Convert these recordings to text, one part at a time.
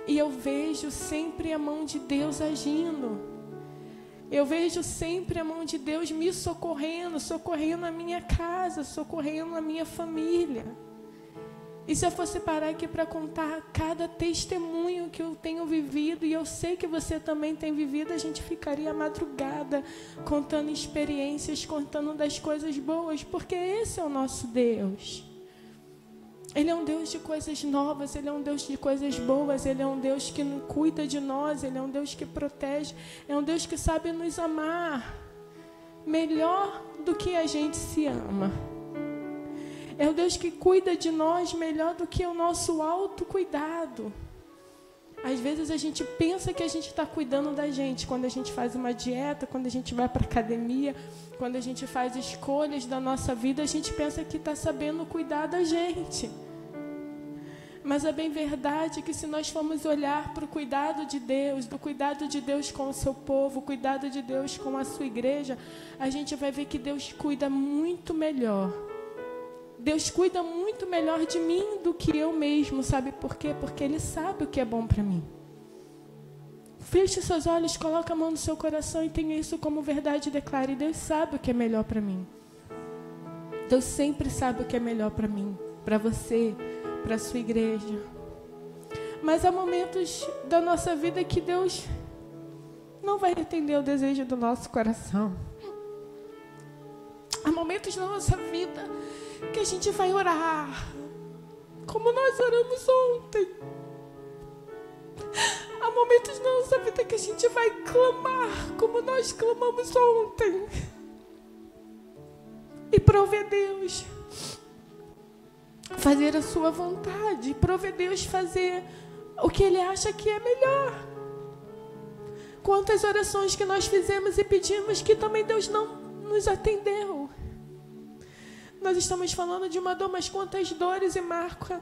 E eu vejo sempre a mão de Deus agindo. Eu vejo sempre a mão de Deus me socorrendo, socorrendo a minha casa, socorrendo a minha família. E se eu fosse parar aqui para contar cada testemunho que eu tenho vivido, e eu sei que você também tem vivido, a gente ficaria à madrugada contando experiências, contando das coisas boas, porque esse é o nosso Deus. Ele é um Deus de coisas novas, Ele é um Deus de coisas boas, Ele é um Deus que cuida de nós, Ele é um Deus que protege, é um Deus que sabe nos amar melhor do que a gente se ama. É o Deus que cuida de nós melhor do que o nosso autocuidado. Às vezes a gente pensa que a gente está cuidando da gente quando a gente faz uma dieta, quando a gente vai para a academia, quando a gente faz escolhas da nossa vida, a gente pensa que está sabendo cuidar da gente. Mas é bem verdade que se nós formos olhar para o cuidado de Deus, do cuidado de Deus com o seu povo, o cuidado de Deus com a sua igreja, a gente vai ver que Deus cuida muito melhor. Deus cuida muito melhor de mim do que eu mesmo, sabe por quê? Porque Ele sabe o que é bom para mim. Feche seus olhos, coloque a mão no seu coração e tenha isso como verdade e declare: Deus sabe o que é melhor para mim. Deus sempre sabe o que é melhor para mim, para você, para a sua igreja. Mas há momentos da nossa vida que Deus não vai atender o desejo do nosso coração. Há momentos da nossa vida que a gente vai orar, como nós oramos ontem. Há momentos na nossa vida que a gente vai clamar, como nós clamamos ontem. E prover Deus fazer a sua vontade, prover Deus fazer o que Ele acha que é melhor. Quantas orações que nós fizemos e pedimos que também Deus não nos atendeu. Nós estamos falando de uma dor, mas quantas dores e marcas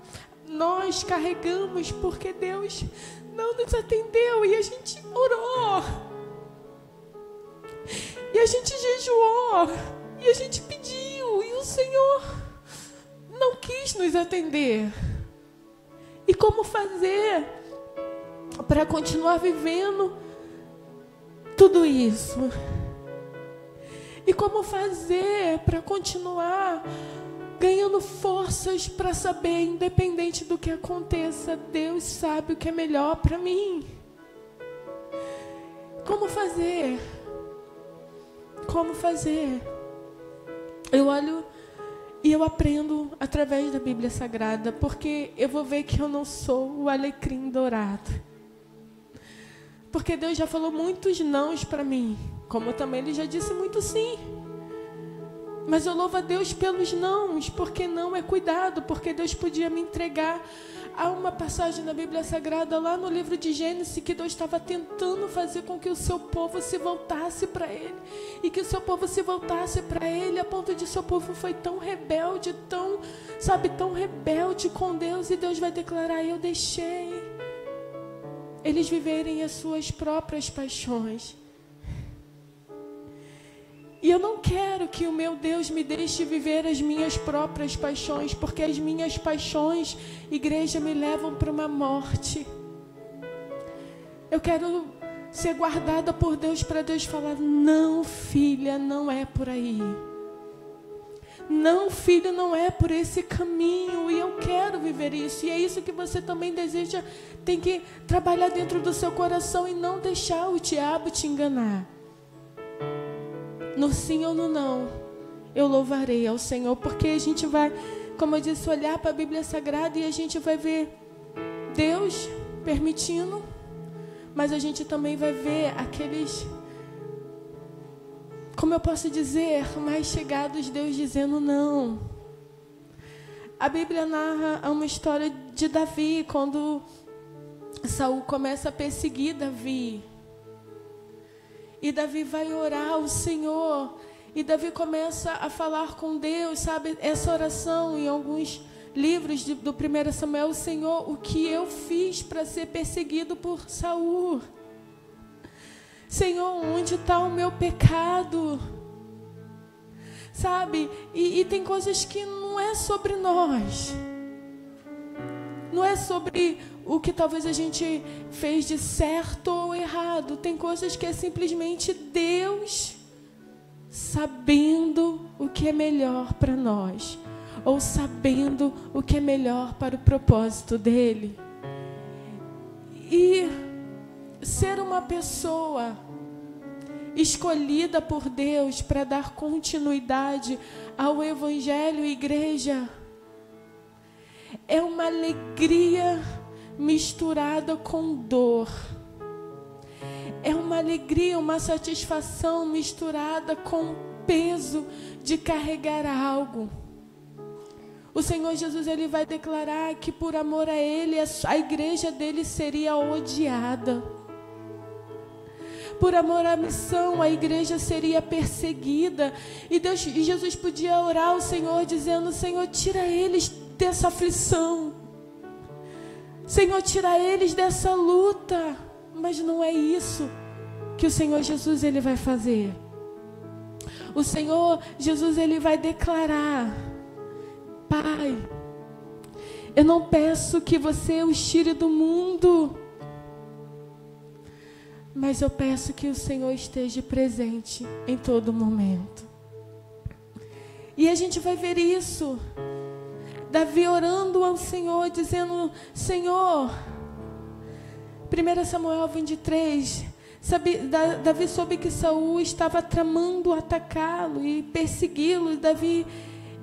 nós carregamos porque Deus não nos atendeu. E a gente orou, e a gente jejuou, e a gente pediu, e o Senhor não quis nos atender. E como fazer para continuar vivendo tudo isso? E como fazer para continuar ganhando forças para saber, independente do que aconteça, Deus sabe o que é melhor para mim? Como fazer? Como fazer? Eu olho e eu aprendo através da Bíblia Sagrada, porque eu vou ver que eu não sou o alecrim dourado. Porque Deus já falou muitos nãos para mim, como também Ele já disse muito sim. Mas eu louvo a Deus pelos nãos, porque não é cuidado, porque Deus podia me entregar. Há uma passagem na Bíblia Sagrada, lá no livro de Gênesis, que Deus estava tentando fazer com que o seu povo se voltasse para Ele. E que o seu povo se voltasse para Ele, a ponto de seu povo foi tão rebelde, tão rebelde com Deus. E Deus vai declarar: eu deixei eles viverem as suas próprias paixões. E eu não quero que o meu Deus me deixe viver as minhas próprias paixões, porque as minhas paixões, igreja, me levam para uma morte. Eu quero ser guardada por Deus, para Deus falar: não, filha, não é por aí. Não, filho, não é por esse caminho. E eu quero viver isso. E é isso que você também deseja. Tem que trabalhar dentro do seu coração e não deixar o diabo te enganar. No sim ou no não, eu louvarei ao Senhor, porque a gente vai, como eu disse, olhar para a Bíblia Sagrada e a gente vai ver Deus permitindo, mas a gente também vai ver aqueles, como eu posso dizer, mais chegados, Deus dizendo não. A Bíblia narra uma história de Davi, quando Saul começa a perseguir Davi. E Davi vai orar ao Senhor. E Davi começa a falar com Deus, sabe? Essa oração em alguns livros do 1 Samuel: Senhor, o que eu fiz para ser perseguido por Saul? Senhor, onde está o meu pecado? Sabe? E tem coisas que não é sobre nós. Não é sobre o que talvez a gente fez de certo ou errado. Tem coisas que é simplesmente Deus sabendo o que é melhor para nós, ou sabendo o que é melhor para o propósito dele. E ser uma pessoa escolhida por Deus para dar continuidade ao Evangelho, igreja, é uma alegria misturada com dor. É uma alegria, uma satisfação misturada com o peso de carregar algo. O Senhor Jesus, ele vai declarar que por amor a ele, a igreja dele seria odiada. Por amor à missão, a igreja seria perseguida. E Jesus podia orar ao Senhor dizendo: Senhor, tira eles dessa aflição. Senhor, tira eles dessa luta. Mas não é isso que o Senhor Jesus ele vai fazer. O Senhor Jesus ele vai declarar: Pai, eu não peço que você os tire do mundo, mas eu peço que o Senhor esteja presente em todo momento. E a gente vai ver isso. Davi orando ao Senhor, dizendo: Senhor, 1 Samuel 23, Davi soube que Saul estava tramando atacá-lo e persegui-lo. Davi,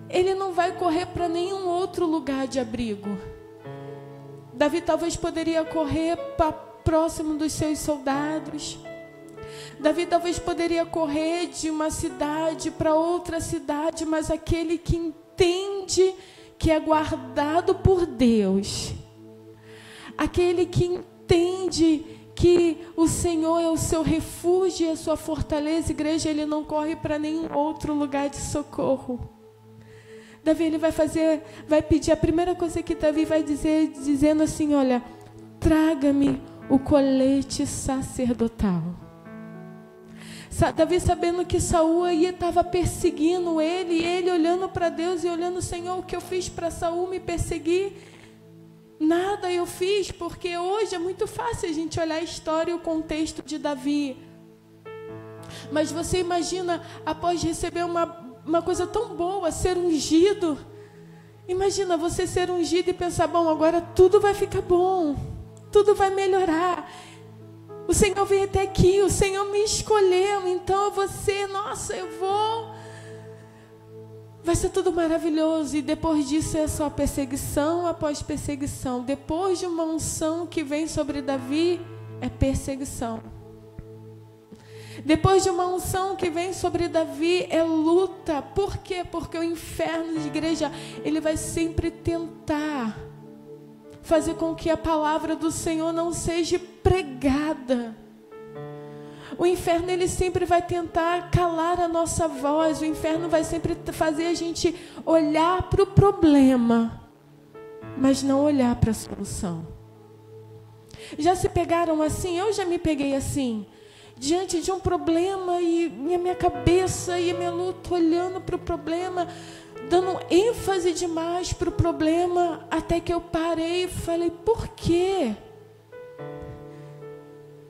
ele não vai correr para nenhum outro lugar de abrigo. Davi talvez poderia correr para próximo dos seus soldados. Davi talvez poderia correr de uma cidade para outra cidade, mas aquele que entende que é guardado por Deus, aquele que entende que o Senhor é o seu refúgio e a sua fortaleza, igreja, ele não corre para nenhum outro lugar de socorro. Davi, ele vai pedir, a primeira coisa que Davi vai dizer, dizendo assim: olha, traga-me o colete sacerdotal. Davi sabendo que Saul aí estava perseguindo ele, e ele olhando para Deus e olhando: Senhor, o que eu fiz para Saul me perseguir? Nada eu fiz, porque hoje é muito fácil a gente olhar a história e o contexto de Davi. Mas você imagina, após receber uma coisa tão boa, ser ungido. Imagina você ser ungido e pensar: bom, agora tudo vai ficar bom, tudo vai melhorar. O Senhor veio até aqui, o Senhor me escolheu, então você, nossa, eu vou. Vai ser tudo maravilhoso. E depois disso é só perseguição após perseguição. Depois de uma unção que vem sobre Davi, é perseguição. Depois de uma unção que vem sobre Davi, é luta. Por quê? Porque o inferno de igreja, ele vai sempre tentar fazer com que a palavra do Senhor não seja pregada. O inferno, ele sempre vai tentar calar a nossa voz. O inferno vai sempre fazer a gente olhar para o problema, mas não olhar para a solução. Já se pegaram assim? Eu já me peguei assim, diante de um problema, e minha cabeça e a minha luta olhando para o problema, dando ênfase demais para o problema, até que eu parei e falei: por quê?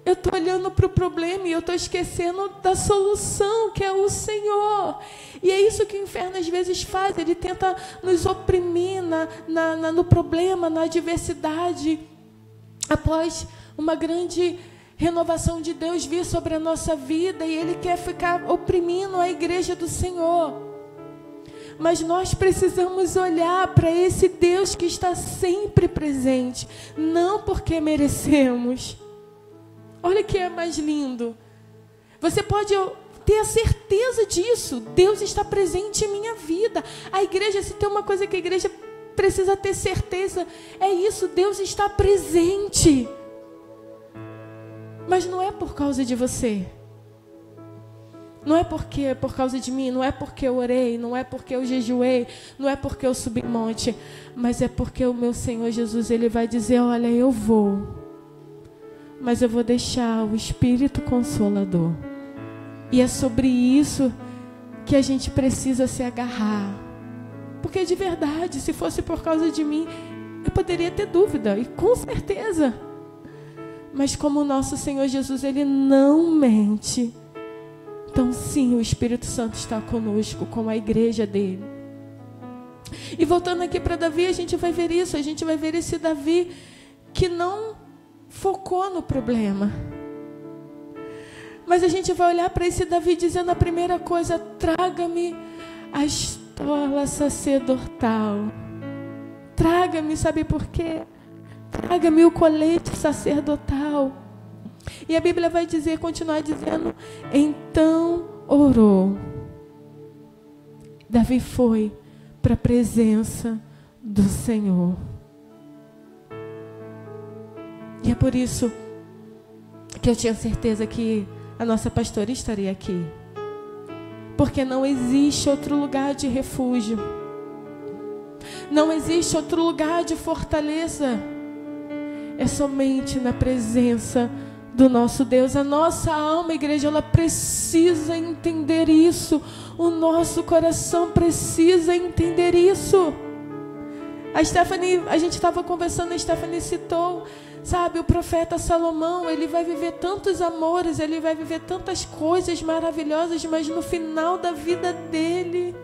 Eu estou olhando para o problema e eu estou esquecendo da solução, que é o Senhor. E é isso que o inferno às vezes faz. Ele tenta nos oprimir no problema, na adversidade. Após uma grande renovação de Deus vir sobre a nossa vida, e ele quer ficar oprimindo a igreja do Senhor. Mas nós precisamos olhar para esse Deus que está sempre presente, não porque merecemos. Olha que é mais lindo. Você pode ter a certeza disso. Deus está presente em minha vida. A igreja, se tem uma coisa que a igreja precisa ter certeza, é isso: Deus está presente. Mas não é por causa de você. Não é porque por causa de mim, não é porque eu orei, não é porque eu jejuei, não é porque eu subi monte, mas é porque o meu Senhor Jesus, ele vai dizer: olha, eu vou, mas eu vou deixar o Espírito Consolador. E é sobre isso que a gente precisa se agarrar. Porque de verdade, se fosse por causa de mim, Ele poderia ter dúvida, e com certeza. Mas como o nosso Senhor Jesus, Ele não mente. Então sim, o Espírito Santo está conosco, com a igreja dele. E voltando aqui para Davi, a gente vai ver isso. A gente vai ver esse Davi que não focou no problema. Mas a gente vai olhar para esse Davi dizendo a primeira coisa: traga-me a estola sacerdotal. Traga-me, sabe por quê? Traga-me o colete sacerdotal. E a Bíblia vai dizer, continuar dizendo: então orou. Davi foi para a presença do Senhor. E é por isso que eu tinha certeza que a nossa pastora estaria aqui. Porque não existe outro lugar de refúgio. Não existe outro lugar de fortaleza. É somente na presença do nosso Deus. A nossa alma, igreja, ela precisa entender isso. O nosso coração precisa entender isso. A Stephanie, a gente estava conversando, a Stephanie citou, sabe, o profeta Salomão. Ele vai viver tantos amores, ele vai viver tantas coisas maravilhosas, mas no final da vida dele,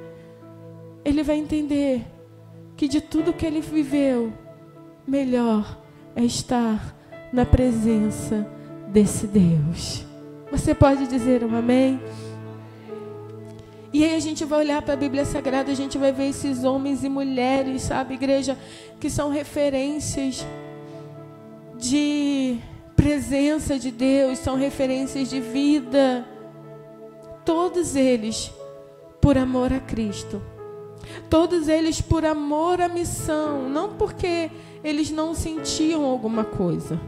ele vai entender que de tudo que ele viveu, melhor é estar na presença desse Deus. Você pode dizer um amém? E aí a gente vai olhar para a Bíblia Sagrada, a gente vai ver esses homens e mulheres, sabe, igreja, que são referências de presença de Deus, são referências de vida. Todos eles por amor a Cristo. Todos eles por amor à missão, não porque eles não sentiam alguma coisa,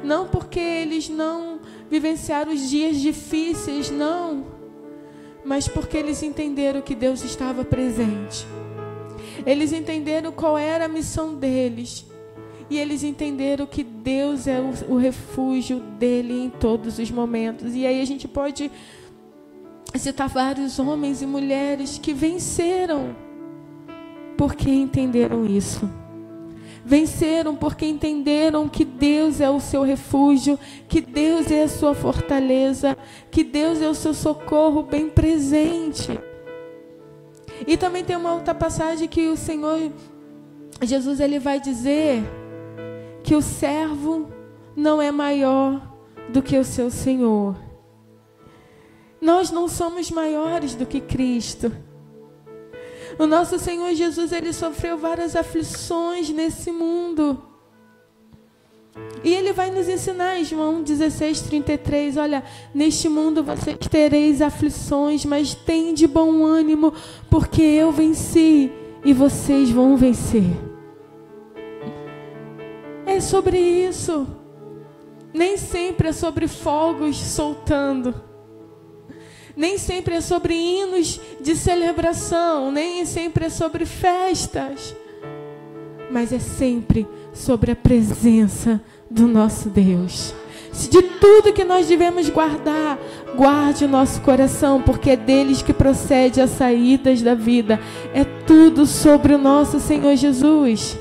não porque eles não vivenciaram os dias difíceis, não, mas porque eles entenderam que Deus estava presente. Eles entenderam qual era a missão deles, e eles entenderam que Deus é o refúgio dele em todos os momentos. E aí a gente pode citar vários homens e mulheres que venceram porque entenderam isso. Venceram porque entenderam que Deus é o seu refúgio, que Deus é a sua fortaleza, que Deus é o seu socorro bem presente. E também tem uma outra passagem que o Senhor Jesus, ele vai dizer que o servo não é maior do que o seu Senhor. Nós não somos maiores do que Cristo. O nosso Senhor Jesus, ele sofreu várias aflições nesse mundo. E ele vai nos ensinar em João 16:33, olha, neste mundo vocês tereis aflições, mas tende bom ânimo, porque eu venci e vocês vão vencer. É sobre isso. Nem sempre é sobre fogos soltando. Nem sempre é sobre hinos de celebração, nem sempre é sobre festas, mas é sempre sobre a presença do nosso Deus. Se de tudo que nós devemos guardar, guarde o nosso coração, porque é deles que procede as saídas da vida. É tudo sobre o nosso Senhor Jesus.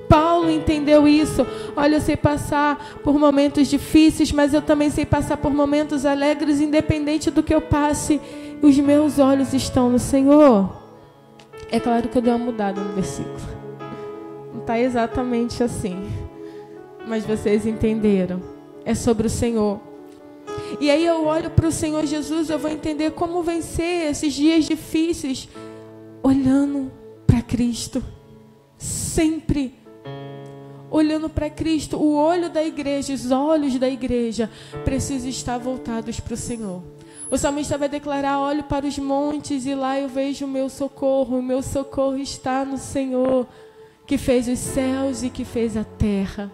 Paulo entendeu isso. Olha, eu sei passar por momentos difíceis, mas eu também sei passar por momentos alegres, independente do que eu passe. Os meus olhos estão no Senhor. É claro que eu dei uma mudada no versículo. Não está exatamente assim, mas vocês entenderam. É sobre o Senhor. E aí eu olho para o Senhor Jesus, eu vou entender como vencer esses dias difíceis, olhando para Cristo. Sempre olhando para Cristo. O olho da igreja, os olhos da igreja precisam estar voltados para o Senhor. O salmista vai declarar: olho para os montes e lá eu vejo o meu socorro está no Senhor, que fez os céus e que fez a terra.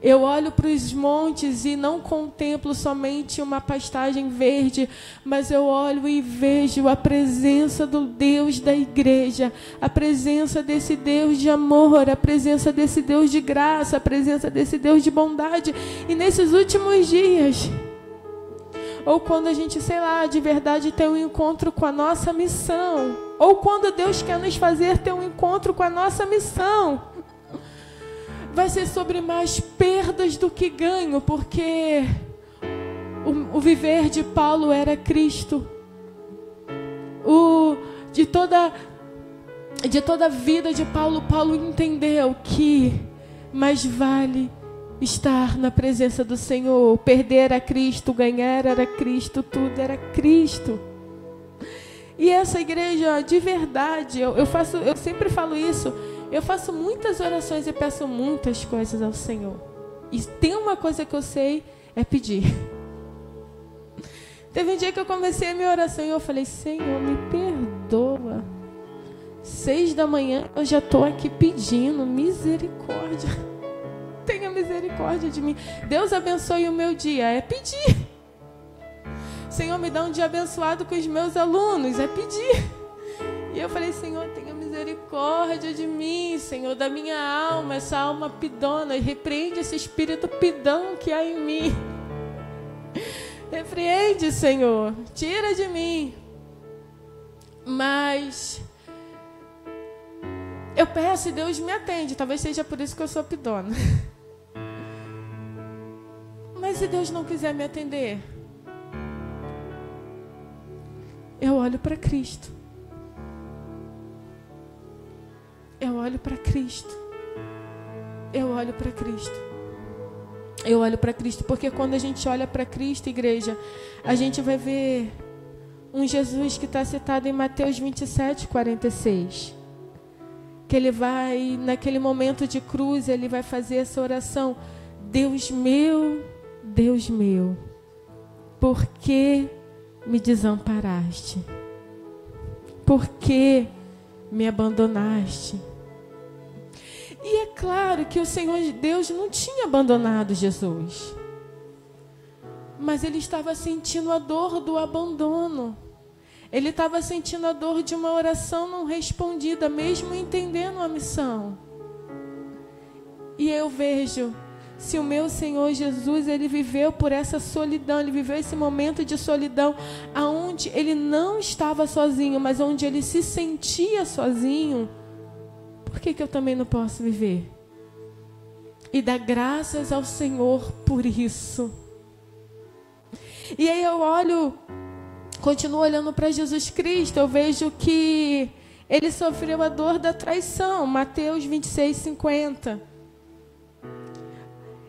Eu olho para os montes e não contemplo somente uma pastagem verde, mas eu olho e vejo a presença do Deus da igreja, a presença desse Deus de amor, a presença desse Deus de graça, a presença desse Deus de bondade. E nesses últimos dias, ou quando a gente, sei lá, de verdade tem um encontro com a nossa missão, ou quando Deus quer nos fazer ter um encontro com a nossa missão, vai ser sobre mais perdas do que ganho, porque o viver de Paulo era Cristo. De toda a vida de Paulo, Paulo entendeu que mais vale estar na presença do Senhor. Perder a Cristo, ganhar era Cristo, tudo era Cristo. E essa igreja, de verdade, eu sempre falo isso, eu faço muitas orações e peço muitas coisas ao Senhor. E tem uma coisa que eu sei, é pedir. Teve um dia que eu comecei a minha oração e eu falei, Senhor, me perdoa. 6 da manhã eu já estou aqui pedindo misericórdia. Tenha misericórdia de mim. Deus abençoe o meu dia, é pedir. Senhor, me dá um dia abençoado com os meus alunos, é pedir. E eu falei, Senhor, tenha misericórdia de mim, Senhor, da minha alma, essa alma pidona, e repreende esse espírito pidão que há em mim. Repreende, Senhor, tira de mim. Mas eu peço e Deus me atende. Talvez seja por isso que eu sou pidona. Mas se Deus não quiser me atender, eu olho para Cristo. Eu olho para Cristo. Eu olho para Cristo. Eu olho para Cristo, porque quando a gente olha para Cristo, igreja, a gente vai ver um Jesus que está citado em Mateus 27, 46. Que ele vai, naquele momento de cruz, ele vai fazer essa oração. Deus meu, por que me desamparaste? Por que me abandonaste? E é claro que o Senhor Deus não tinha abandonado Jesus. Mas ele estava sentindo a dor do abandono. Ele estava sentindo a dor de uma oração não respondida, mesmo entendendo a missão. E eu vejo, se o meu Senhor Jesus, ele viveu por essa solidão, ele viveu esse momento de solidão, aonde ele não estava sozinho, mas onde ele se sentia sozinho, por que eu também não posso viver? E dar graças ao Senhor por isso. E aí eu continuo olhando para Jesus Cristo, eu vejo que ele sofreu a dor da traição. Mateus 26, 50.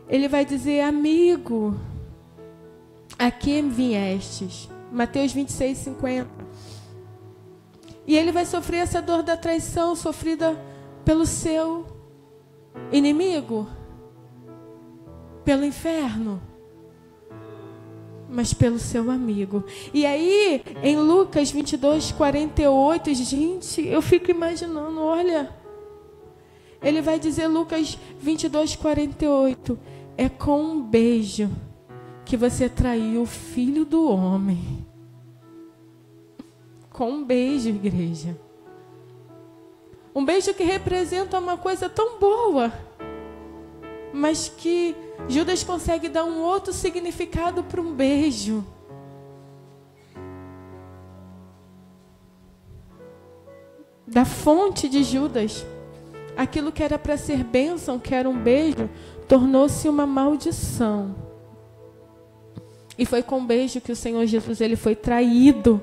Ele vai dizer, amigo, a que viestes? Mateus 26, 50. E ele vai sofrer essa dor da traição, sofrida pelo seu inimigo, pelo inferno, mas pelo seu amigo. E aí, em Lucas 22, 48, gente, eu fico imaginando, olha, ele vai dizer, Lucas 22, 48, é com um beijo que você traiu o Filho do Homem. Com um beijo, igreja. Um beijo que representa uma coisa tão boa, mas que Judas consegue dar um outro significado para um beijo. Da fonte de Judas, aquilo que era para ser bênção, que era um beijo, tornou-se uma maldição. E foi com um beijo que o Senhor Jesus, ele foi traído.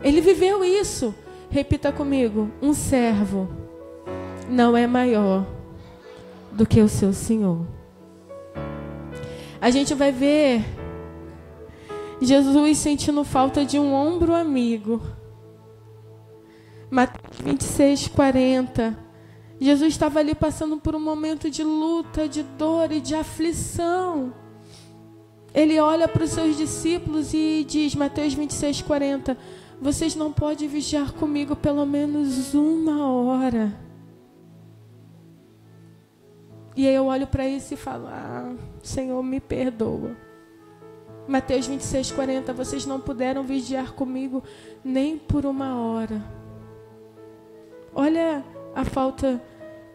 Ele viveu isso. Repita comigo, um servo não é maior do que o seu Senhor. A gente vai ver Jesus sentindo falta de um ombro amigo. Mateus 26, 40. Jesus estava ali passando por um momento de luta, de dor e de aflição. Ele olha para os seus discípulos e diz, Mateus 26, 40, vocês não podem vigiar comigo pelo menos 1 hora. E aí eu olho para isso e falo, Senhor, me perdoa. Mateus 26, 40, vocês não puderam vigiar comigo nem por 1 hora. Olha a falta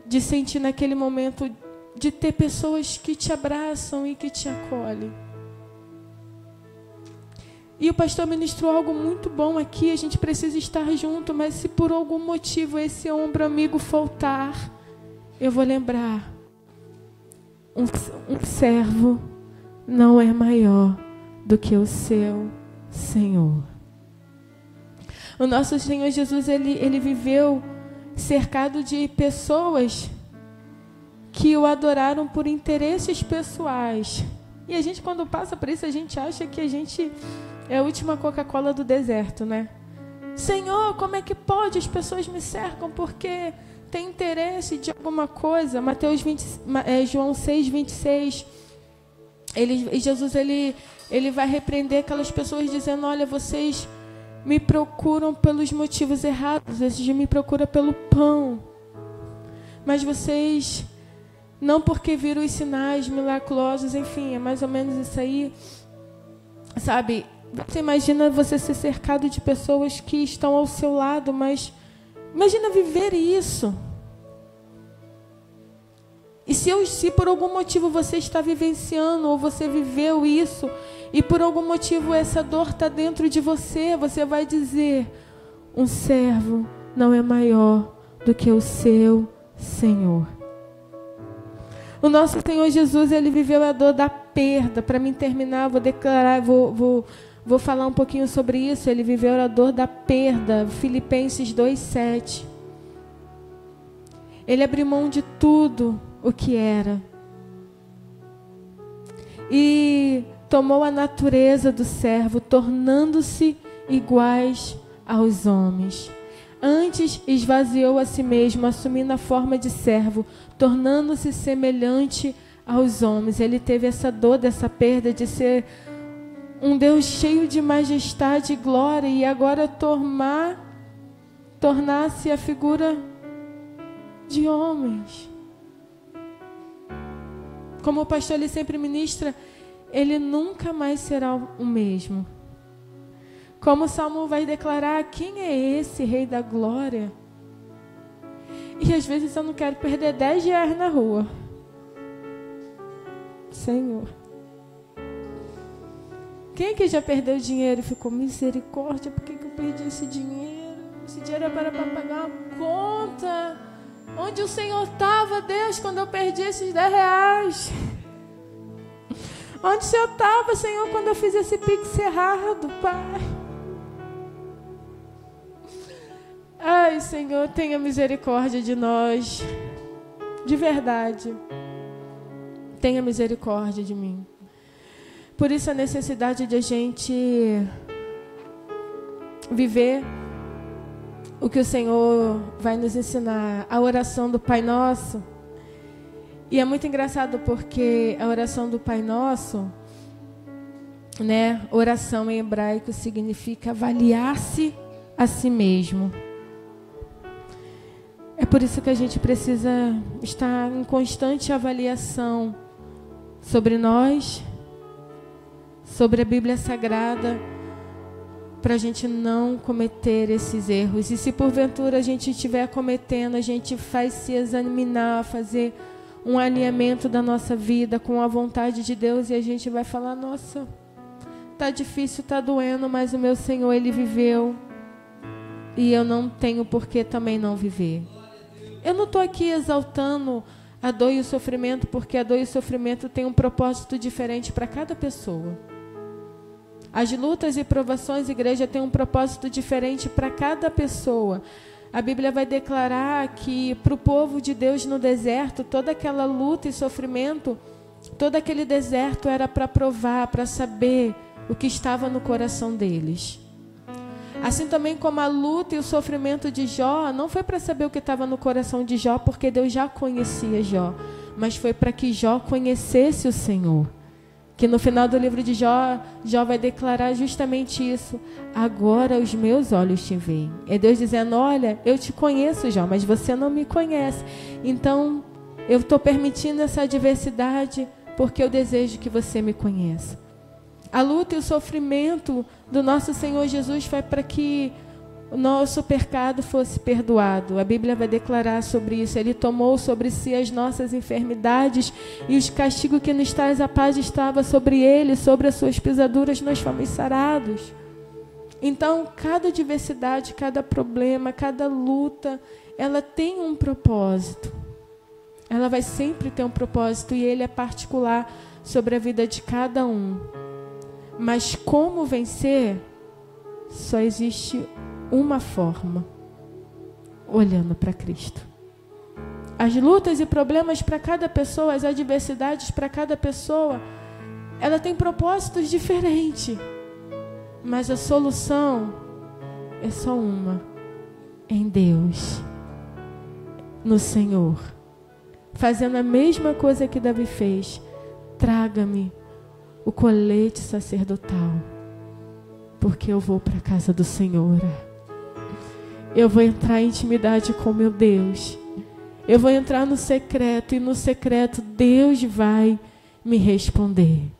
de sentir naquele momento, de ter pessoas que te abraçam e que te acolhem. E o pastor ministrou algo muito bom aqui, a gente precisa estar junto, mas se por algum motivo esse ombro amigo faltar, eu vou lembrar um servo não é maior do que o seu Senhor. O nosso Senhor Jesus, ele viveu cercado de pessoas que o adoraram por interesses pessoais. E a gente, quando passa por isso, a gente acha que a gente é a última Coca-Cola do deserto, né? Senhor, como é que pode? As pessoas me cercam porque tem interesse de alguma coisa. João 6, 26. Jesus ele vai repreender aquelas pessoas dizendo: olha, vocês me procuram pelos motivos errados, vocês me procuram pelo pão. Mas vocês, não porque viram os sinais miraculosos, enfim, é mais ou menos isso aí. Sabe, você imagina você ser cercado de pessoas que estão ao seu lado, mas imagina viver isso. E se por algum motivo você está vivenciando, ou você viveu isso, e por algum motivo essa dor está dentro de você, você vai dizer: um servo não é maior do que o seu Senhor. O nosso Senhor Jesus, ele viveu a dor da perda. Para mim terminar, vou declarar, vou falar um pouquinho sobre isso. Ele viveu a dor da perda. Filipenses 2:7. Ele abriu mão de tudo o que era e tomou a natureza do servo, tornando-se iguais aos homens. Antes esvaziou a si mesmo, assumindo a forma de servo, tornando-se semelhante aos homens. Ele teve essa dor, dessa perda de ser um Deus cheio de majestade e glória, e agora tornar-se a figura de homens. Como o pastor ele sempre ministra, ele nunca mais será o mesmo. Como o Salmo vai declarar: quem é esse Rei da Glória? E às vezes eu não quero perder 10 reais na rua. Senhor. Quem é que já perdeu dinheiro e ficou: misericórdia, por que eu perdi esse dinheiro? Esse dinheiro era para pagar uma conta. Onde o Senhor estava, Deus, quando eu perdi esses 10 reais? Onde o Senhor estava, Senhor, quando eu fiz esse pix errado, Pai? Ai, Senhor, tenha misericórdia de nós. De verdade. Tenha misericórdia de mim. Por isso a necessidade de a gente viver o que o Senhor vai nos ensinar, a oração do Pai Nosso. E é muito engraçado porque a oração do Pai Nosso, né, oração em hebraico significa avaliar-se a si mesmo. É por isso que a gente precisa estar em constante avaliação sobre nós, sobre a Bíblia Sagrada, para a gente não cometer esses erros. E se porventura a gente estiver cometendo, a gente faz se examinar, fazer um alinhamento da nossa vida com a vontade de Deus, e a gente vai falar: nossa, tá difícil, tá doendo, mas o meu Senhor, Ele viveu, e eu não tenho por que também não viver. Eu não estou aqui exaltando a dor e o sofrimento, porque a dor e o sofrimento têm um propósito diferente para cada pessoa. As lutas e provações, igreja, têm um propósito diferente para cada pessoa. A Bíblia vai declarar que para o povo de Deus no deserto, toda aquela luta e sofrimento, todo aquele deserto era para provar, para saber o que estava no coração deles. Assim também como a luta e o sofrimento de Jó, não foi para saber o que estava no coração de Jó, porque Deus já conhecia Jó, mas foi para que Jó conhecesse o Senhor. Que no final do livro de Jó, Jó vai declarar justamente isso: agora os meus olhos te veem. É Deus dizendo: olha, eu te conheço, Jó, mas você não me conhece. Então, eu estou permitindo essa adversidade porque eu desejo que você me conheça. A luta e o sofrimento do nosso Senhor Jesus foi para que o nosso pecado fosse perdoado. A Bíblia vai declarar sobre isso. Ele tomou sobre si as nossas enfermidades, e os castigos que nos traz a paz estava sobre ele, sobre as suas pisaduras nós fomos sarados. Então, cada adversidade, cada problema, cada luta, ela tem um propósito. Ela vai sempre ter um propósito e ele é particular sobre a vida de cada um. Mas como vencer, só existe uma forma: olhando para Cristo. As lutas e problemas para cada pessoa, as adversidades para cada pessoa, ela tem propósitos diferentes. Mas a solução é só uma: em Deus, no Senhor. Fazendo a mesma coisa que Davi fez: traga-me o colete sacerdotal, porque eu vou para a casa do Senhor. Eu vou entrar em intimidade com meu Deus. Eu vou entrar no secreto, e no secreto Deus vai me responder.